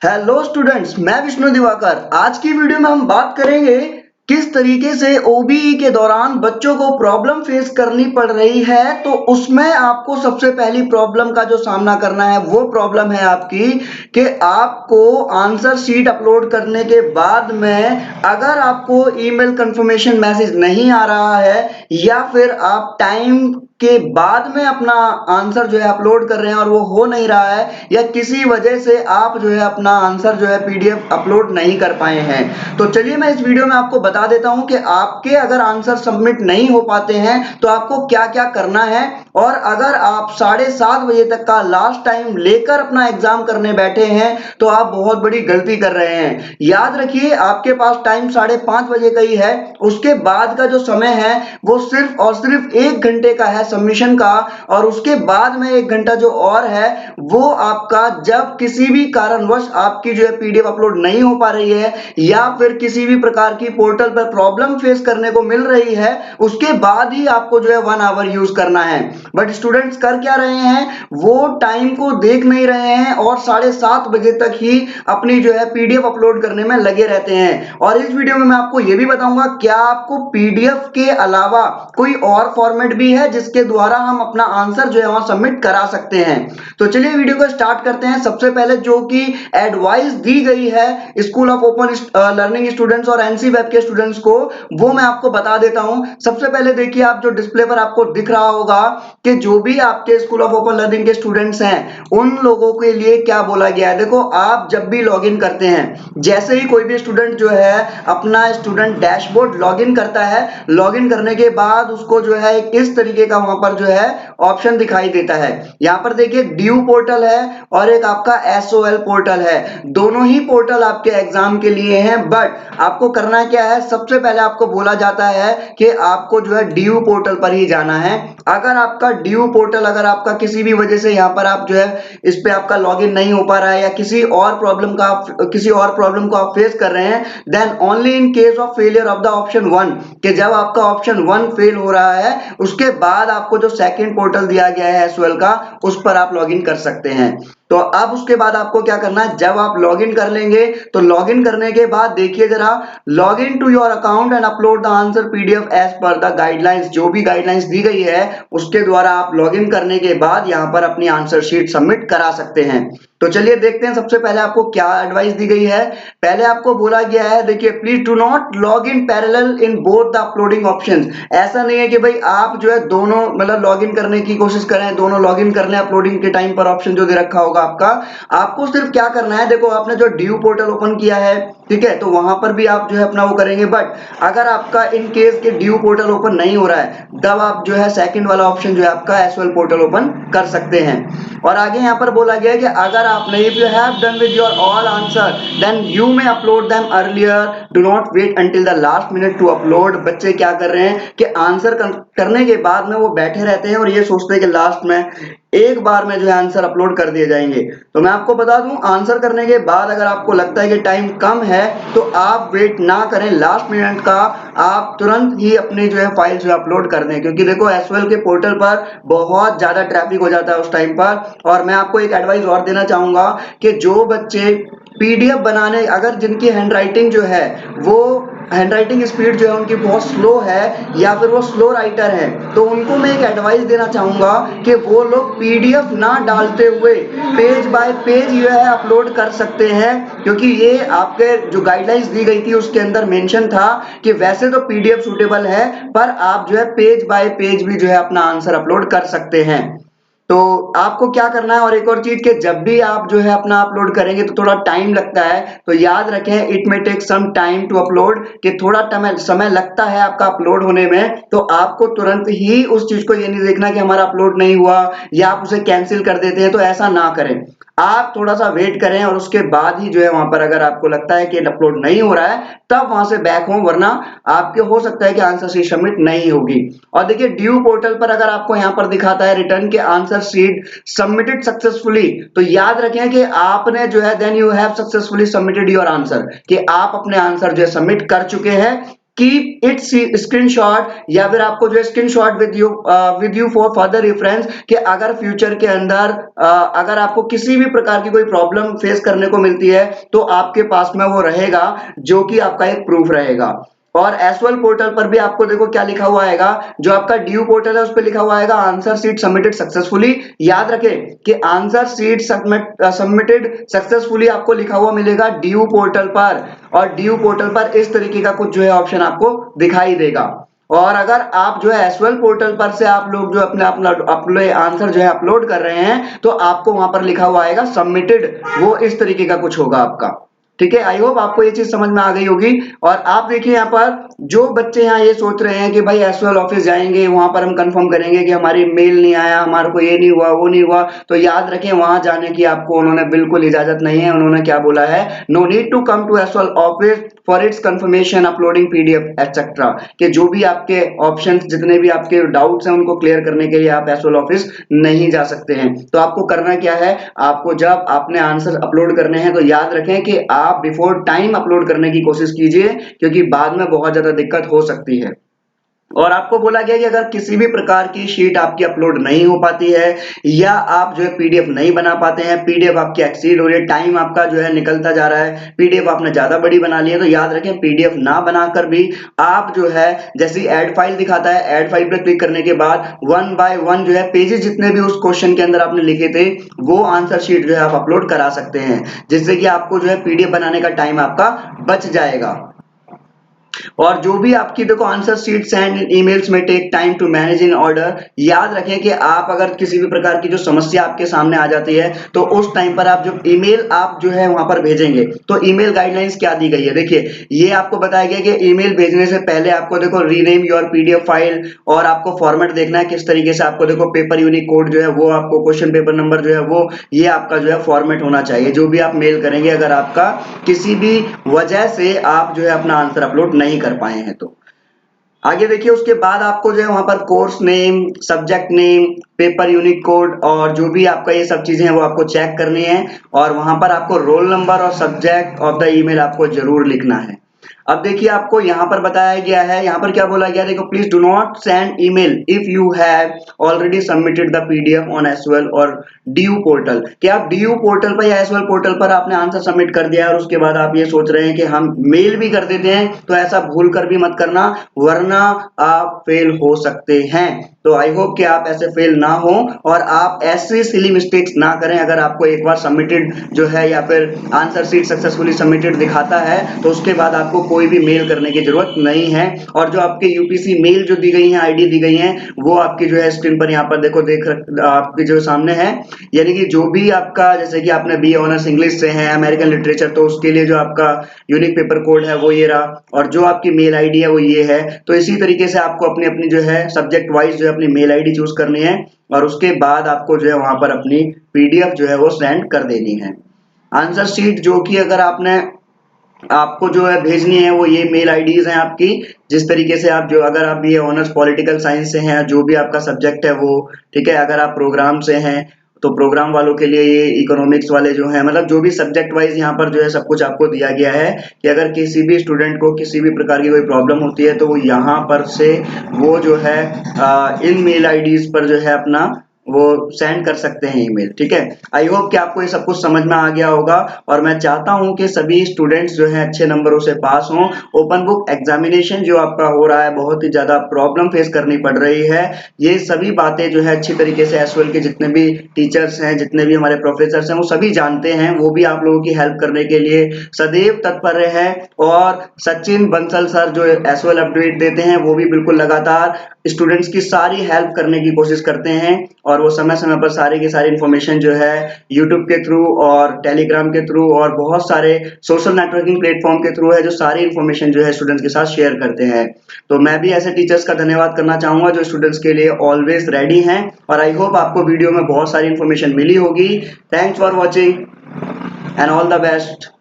Hello students, मैं विष्णु दिवाकर। आज की वीडियो में हम बात करेंगे किस तरीके से ओबीई के दौरान बच्चों को प्रॉब्लम फेस करनी पड़ रही है। तो उसमें आपको सबसे पहली प्रॉब्लम का जो सामना करना है वो प्रॉब्लम है आपकी कि आपको आंसर शीट अपलोड करने के बाद में अगर आपको ईमेल कंफर्मेशन मैसेज नहीं आ रहा है या फिर आप टाइम के बाद में अपना आंसर जो है अपलोड कर रहे हैं और वो हो नहीं रहा है या किसी वजह से आप जो है अपना आंसर जो है पीडीएफ अपलोड नहीं कर पाए हैं। तो चलिए मैं इस वीडियो में आपको बता देता हूं कि आपके अगर आंसर सबमिट नहीं हो पाते हैं तो आपको क्या क्या करना है, और अगर आप 7:30 बजे तक का लास्ट टाइम लेकर अपना एग्जाम करने बैठे हैं तो आप बहुत बड़ी गलती कर रहे हैं। याद रखिए, आपके पास टाइम 5:30 बजे का ही है। उसके बाद का जो समय है वो सिर्फ और सिर्फ 1 घंटे का है सबमिशन का, और उसके बाद में 1 घंटा जो और है वो आपका जब किसी भी कारणवश आपकी जो है पीडीएफ अपलोड नहीं हो पा रही है या फिर किसी भी प्रकार की पोर्टल पर प्रॉब्लम फेस करने को मिल रही है, उसके बाद ही आपको जो है 1 आवर यूज करना है। बट स्टूडेंट्स कर क्या रहे हैं, वो टाइम को देख नहीं रहे हैं और 7:30 बजे तक ही अपनी जो है पीडीएफ अपलोड करने में लगे रहते हैं। और इस वीडियो में मैं आपको यह भी बताऊंगा क्या आपको पीडीएफ के अलावा कोई और फॉर्मेट भी है जिसके द्वारा हम अपना आंसर जो है वहां सबमिट करा सकते हैं। तो चलिए वीडियो को स्टार्ट करते हैं। सबसे पहले जो कि एडवाइस दी गई है school of open learning students और एनसी वेब के स्टूडेंट्स को, वो मैं आपको बता देता हूं। सबसे पहले देखिए, आप जो डिस्प्ले पर आपको दिख रहा होगा कि जो भी आपके स्कूल ऑफ ओपन लर्निंग के स्टूडेंट्स हैं उन लोगों के लिए क्या बोला गया है। देखो, आप जब भी लॉगिन करते हैं, जैसे ही कोई भी स्टूडेंट जो है अपना स्टूडेंट डैशबोर्ड लॉगिन करता है, लॉगिन करने के बाद उसको जो है इस तरीके का वहां पर जो है ऑप्शन दिखाई देता है। यहां पर देखिए ड्यू पोर्टल है और एक आपका एसओएल पोर्टल है। दोनों ही पोर्टल आपके एग्जाम के लिए हैं, बट आपको करना क्या है, सबसे पहले आपको बोला जाता है कि आपको जो है ड्यू पोर्टल पर ही जाना है। अगर आपका ड्यू पोर्टल अगर आपका किसी भी वजह से यहां पर आप जो है इस पे आपका लॉगिन नहीं हो पा रहा है या किसी और प्रॉब्लम को आप फेस कर रहे हैं, then only in case of failure of the option 1, कि जब आपका ऑप्शन 1 फेल हो रहा है उसके बाद आपको जो सेकंड पोर्टल दिया गया है एसओएल का, उस पर आप लॉगिन कर सकते हैं। तो अब उसके बाद आपको क्या करना है, जब आप लॉगिन कर लेंगे तो लॉगिन करने के बाद देखिए जरा, log in to your account and upload the answer PDF as per the guidelines, जो भी गाइडलाइंस दी गई है उसके द्वारा आप लॉगिन करने के बाद यहां पर अपनी आंसर शीट सबमिट करा सकते हैं। तो चलिए देखते हैं सबसे पहले आपको क्या एडवाइस दी गई है। पहले आपको बोला गया है, देखिए, please do not log in parallel in both the uploading options. ऐसा नहीं है कि भाई आप जो है दोनों मतलब लॉगिन करने की कोशिश करें, दोनों लॉगिन कर लें अपलोडिंग के टाइम पर ऑप्शन जो दे रखा होगा आपका। आपको सिर्फ क्या करना है, देखो आपने जो ड्यू पोर्टल ओपन किया है, ठीक है, तो वहां पर भी आप जो है अपना वो करेंगे। बट अगर आपका इन केस के ड्यू पोर्टल ओपन नहीं हो रहा है तब आप जो है सेकंड वाला ऑप्शन जो है आपका एसओएल पोर्टल ओपन कर सकते हैं। और आगे यहां पर बोला गया है कि अगर आपने if you have done with your all answer then you may upload them earlier, do not wait until the last minute to upload. बच्चे क्या कर रहे हैं कि आंसर करने के बाद में वो बैठे रहते हैं और ये सोचते हैं कि लास्ट में एक बार में जो है आंसर अपलोड कर दिए जाएंगे। तो मैं आपको बता दूं, आंसर करने के बाद अगर आपको लगता है कि टाइम कम है तो आप वेट ना करें लास्ट मिनट का, आप तुरंत ही अपनी जो है फाइल जो अपलोड कर दें, क्योंकि देखो एसओएल के पोर्टल पर बहुत ज्यादा ट्रैफिक हो जाता है उस टाइम पर। और मैं आपको एक एडवाइस और देना चाहूंगा कि जो बच्चे पीडीएफ बनाने, अगर जिनकी हैंडराइटिंग जो है वो हैंडराइटिंग स्पीड जो है उनकी बहुत स्लो है या फिर वो स्लो राइटर है, तो उनको मैं एक एडवाइस देना चाहूंगा कि वो लोग पीडीएफ ना डालते हुए पेज बाय पेज जो है अपलोड कर सकते हैं, क्योंकि ये आपके जो गाइडलाइंस दी गई थी उसके अंदर मेंशन था कि वैसे तो पीडीएफ सूटेबल है पर आप जो है पेज बाय पेज भी जो है अपना आंसर अपलोड कर सकते हैं। तो आपको क्या करना है, और एक और चीज, कि जब भी आप जो है अपना अपलोड करेंगे तो थोड़ा टाइम लगता है, तो याद रखें it may take some time to upload, कि थोड़ा समय लगता है आपका अपलोड होने में। तो आपको तुरंत ही उस चीज को ये नहीं देखना कि हमारा अपलोड नहीं हुआ या आप उसे कैंसिल कर देते हैं, तो ऐसा ना करें। आप थोड़ा सा वेट करें और उसके बाद ही जो है वहां पर अगर आपको लगता है कि अपलोड नहीं हो रहा है तब वहां से बैक हो, वरना आपके हो सकता है कि आंसर शीट सबमिट नहीं होगी। और देखिए ड्यू पोर्टल पर अगर आपको यहां पर दिखाता है रिटर्न के आंसर शीट सबमिटेड सक्सेसफुली, तो याद रखें कि आपने जो है then you have successfully submitted your answer, कि आप अपने आंसर जो है सबमिट कर चुके हैं। कीप इट्स स्क्रीनशॉट या फिर आपको जो है screenshot with you for further reference कि अगर फ्यूचर के अंदर अगर आपको किसी भी प्रकार की कोई प्रॉब्लम फेस करने को मिलती है तो आपके पास में वो रहेगा, जो कि आपका एक प्रूफ रहेगा। और एसवाल पोर्टल पर भी आपको देखो क्या लिखा हुआ आएगा, जो आपका ड्यू पोर्टल है उस पर लिखा हुआ आएगा आंसर शीट सबमिटेड सक्सेसफुली। याद रखें कि आंसर शीट सबमिटेड सक्सेसफुली आपको लिखा हुआ मिलेगा ड्यू पोर्टल पर, और ड्यू पोर्टल पर इस तरीके का कुछ जो है ऑप्शन आपको दिखाई देगा। और अगर आप जो है एसवाल पोर्टल पर से आप लोग जो अपने आंसर जो है अपलोड कर रहे हैं तो आपको वहां पर लिखा हुआ आएगा सबमिटेड, वो इस तरीके का कुछ होगा आपका। ठीक है, आई होप आपको ये चीज समझ में आ गई होगी। और आप देखिए यहाँ पर जो बच्चे यहाँ ये सोच रहे हैं कि भाई एसवाल ऑफिस जाएंगे, वहां पर हम कंफर्म करेंगे कि हमारी मेल नहीं आया, हमारे को ये नहीं हुआ वो नहीं हुआ, तो याद रखें वहां जाने की आपको उन्होंने बिल्कुल इजाजत नहीं है। उन्होंने क्या बोला है, no need to come to एसवाल office for its confirmation uploading PDF etcetera, कि जो भी आपके ऑप्शंस जितने भी आपके डाउट्स हैं उनको क्लियर करने के लिए आप एसवाल ऑफिस नहीं जा सकते हैं। तो आपको करना क्या है, आपको जब आपने आंसर अपलोड करने हैं तो याद रखें कि आप बिफोर टाइम अपलोड करने की कोशिश कीजिए, क्योंकि बाद में बहुत ज्यादा दिक्कत हो सकती है। और आपको बोला गया कि अगर किसी भी प्रकार की शीट आपकी अपलोड नहीं हो पाती है या आप जो है पीडीएफ नहीं बना पाते हैं, पीडीएफ आपकी एक्सीड हो रही है, टाइम आपका जो है निकलता जा रहा है, पीडीएफ आपने ज्यादा बड़ी बना ली है, तो याद रखें पीडीएफ ना बनाकर भी आप जो है जैसे ऐड फाइल दिखाता है, ऐड फाइल पर क्लिक करने के बाद 1 बाय 1 जो है पेजेस जितने भी उस क्वेश्चन के अंदर आपने लिखे थे वो आंसर शीट जो है आप अपलोड करा सकते हैं, जिससे कि आपको जो है पीडीएफ बनाने का टाइम आपका बच जाएगा। और जो भी आपकी देखो आंसर शीट्स एंड ईमेल्स में take time to manage in order. याद रखें कि आप अगर किसी भी प्रकार की जो समस्या आपके सामने आ जाती है तो उस टाइम पर आप जो ईमेल आप जो है वहां पर भेजेंगे, तो ईमेल गाइडलाइंस क्या दी गई है, देखिए ये आपको बताया गया कि ईमेल भेजने से पहले आपको देखो रीनेम योर पीडीएफ फाइल, और आपको फॉर्मेट देखना है किस तरीके से आपको देखो पेपर यूनिक कोड जो है वो आपको क्वेश्चन पेपर नंबर जो है वो ये आपका जो है फॉर्मेट होना चाहिए जो भी आप मेल करेंगे, अगर आपका किसी भी वजह से आप जो है अपना आंसर अपलोड नहीं कर पाए हैं तो। आगे देखिए उसके बाद आपको जो है वहां पर course name, subject name, paper unique code और जो भी आपका ये सब चीजें हैं वो आपको चेक करनी है, और वहां पर आपको रोल नंबर और सब्जेक्ट ऑफ द ईमेल आपको जरूर लिखना है। अब देखिए आपको यहाँ पर बताया गया है, यहाँ पर क्या बोला गया, देखो please do not send email if you have already submitted the PDF on एसवाल और ड्यू पोर्टल। कि आप ड्यू पोर्टल पर या एसवाल पोर्टल पर आपने आंसर सबमिट कर दिया और उसके बाद आप ये सोच रहे हैं कि हम मेल भी कर देते हैं, तो ऐसा भूल कर भी मत करना, वरना आप फेल हो सकते हैं। तो आई होप कि आप ऐसे फेल ना हो और आप ऐसे सिली मिस्टेक्स ना करें। अगर आपको एक बार सबमिटेड जो है या फिर आंसर शीट सक्सेसफुली सबमिटेड दिखाता है तो उसके बाद आपको कोई भी मेल करने की जरूरत नहीं है। और जो आपके यूपीसी मेल जो दी गई है, आईडी दी गई है, वो आपकी जो है स्क्रीन पर यहाँ पर देखो आपके जो सामने है। यानी कि जो भी आपका जैसे कि आपने बी ऑनर्स इंग्लिश से है, अमेरिकन लिटरेचर, तो उसके लिए जो आपका यूनिक पेपर कोड है वो ये रहा, और जो आपकी मेल आईडी है वो ये है। तो इसी तरीके से आपको अपनी अपनी जो है सब्जेक्ट वाइज जो है अपनी मेल आईडी चूज करनी है, और उसके बाद आपको जो है वहां पर अपनी पीडीएफ जो है वो सेंड कर देनी है। आंसर शीट जो कि अगर आपको जो है भेजनी है वो ये मेल आईडीज हैं आपकी, जिस तरीके से आप जो अगर आप ये ऑनर्स पॉलिटिकल साइंस से हैं, जो भी आपका सब्जेक्ट है वो, ठीक है, अगर आप प्रोग्राम से हैं तो प्रोग्राम वालों के लिए ये इकोनॉमिक्स वाले जो हैं, मतलब जो भी सब्जेक्ट वाइज यहाँ पर जो है सब कुछ आपको दिया गया है कि अगर किसी भी स्टूडेंट को किसी भी प्रकार की कोई प्रॉब्लम होती है तो वो यहाँ पर से वो जो है इन मेल आईडीज पर जो है अपना वो सेंड कर सकते हैं ईमेल। ठीक है, आई होप कि आपको ये सब कुछ समझ में आ गया होगा, और मैं चाहता हूं कि सभी स्टूडेंट्स जो हैं अच्छे नंबरों से पास हों। ओपन बुक एग्जामिनेशन जो आपका हो रहा है, बहुत ही ज्यादा प्रॉब्लम फेस करनी पड़ रही है। ये सभी बातें जो है अच्छी तरीके से एसवाल के जितने भी टीचर्स हैं, जितने भी हमारे प्रोफेसर हैं, वो सभी जानते हैं। वो भी आप लोगों की हेल्प करने के लिए सदैव तत्पर है, और सचिन बंसल सर जो एसवाल अपडेट देते हैं वो भी बिल्कुल लगातार स्टूडेंट्स की सारी हेल्प करने की कोशिश करते हैं, और वो समय समय पर सारी की सारी इंफॉर्मेशन जो है यूट्यूब के थ्रू और टेलीग्राम के थ्रू और बहुत सारे सोशल नेटवर्किंग प्लेटफॉर्म के थ्रू है, जो सारी इंफॉर्मेशन जो है स्टूडेंट्स के साथ शेयर करते हैं। तो मैं भी ऐसे टीचर्स का धन्यवाद करना चाहूंगा जो स्टूडेंट्स के लिए ऑलवेज रेडी हैं, और आई होप आपको वीडियो में बहुत सारी इंफॉर्मेशन मिली होगी। Thanks for watching and all the best.